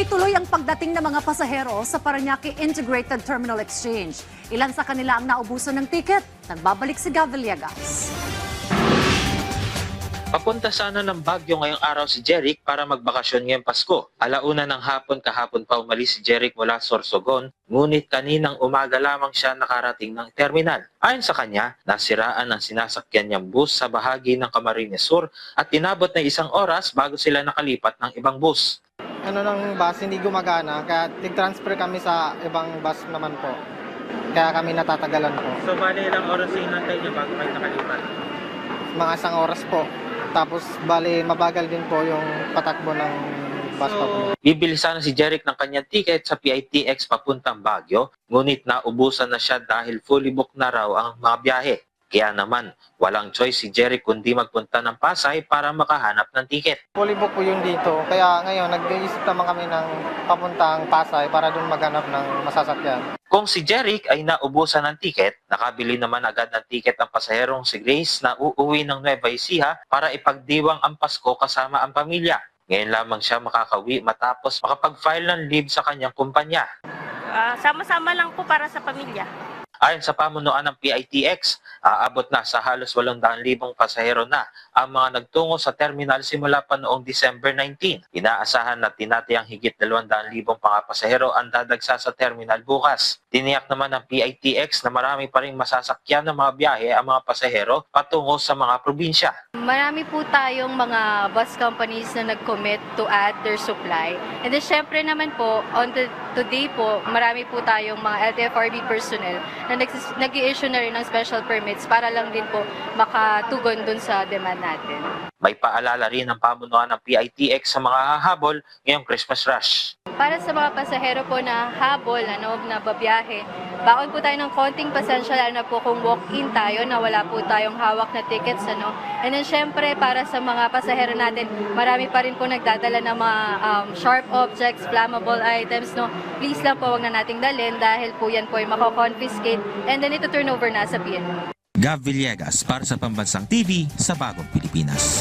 Tuloy-tuloy ang pagdating ng mga pasahero sa Parañaque Integrated Terminal Exchange. Ilan sa kanila ang naubusan ng tiket? Nagbabalik si Gav Villegas. Papunta sana ng Baguio ngayong araw si Jeric para magbakasyon ngayong Pasko. Alauna ng hapon kahapon pa umalis si Jeric mula Sorsogon, ngunit kaninang umaga lamang siya nakarating ng terminal. Ayon sa kanya, nasiraan ang sinasakyan niyang bus sa bahagi ng Camarines Sur at inabot na 1 oras bago sila nakalipat ng ibang bus. Ng bus hindi gumagana, kaya nag-transfer kami sa ibang bus naman po. Kaya kami natatagalan po. So, bali ilang oras yung hinantay niyo bago kayo nakalipat? Mga 1 oras po. Tapos bali mabagal din po yung patakbo ng bus po. Bibili sana si Jeric ng kanyang ticket sa PITX papuntang Baguio, ngunit naubusan na siya dahil fully booked na raw ang mga biyahe. Kaya naman, walang choice si Jeric kundi magpunta ng Pasay para makahanap ng tiket. Fully book po yun dito. Kaya ngayon nag-iisip naman kami ng papuntang Pasay para doon maghanap ng masasakyan. Kung si Jeric ay naubusan ng tiket, nakabili naman agad ng tiket ang pasaherong si Grace na uuwi ng Nueva Ecija para ipagdiwang ang Pasko kasama ang pamilya. Ngayon lamang siya makakauwi matapos makapag-file ng leave sa kanyang kumpanya. Sama-sama lang po para sa pamilya. Ayon sa pamunuan ng PITX, aabot na sa halos 800,000 pasahero na ang mga nagtungo sa terminal simula pa noong December 19. Inaasahan na tinatayang higit 200,000 mga pasahero ang dadagsa sa terminal bukas. Tiniyak naman ng PITX na marami pa rin masasakyan ng mga biyahe ang mga pasahero patungo sa mga probinsya. Marami po tayong mga bus companies na nag-commit to add their supply. And then syempre naman po, today po, marami po tayong mga LTFRB personnel na nag-i-issue na rin ng special permits para lang din po makatugon dun sa demand natin. May paalala rin ang pamunuan ng PITX sa mga hahabol ngayong Christmas rush. Para sa mga pasahero po na habol, na babiyahe, baon po tayo ng konting pasensya lalo na po kung walk-in tayo na wala po tayong hawak na tickets. And then syempre para sa mga pasahero natin, marami pa rin po nagdadala ng mga sharp objects, flammable items. Please lang po wag na nating dalhin dahil po yan po ay mako-confiscate and then ito turn over na sa PNP. Gav Villegas para sa Pambansang TV sa Bagong Pilipinas.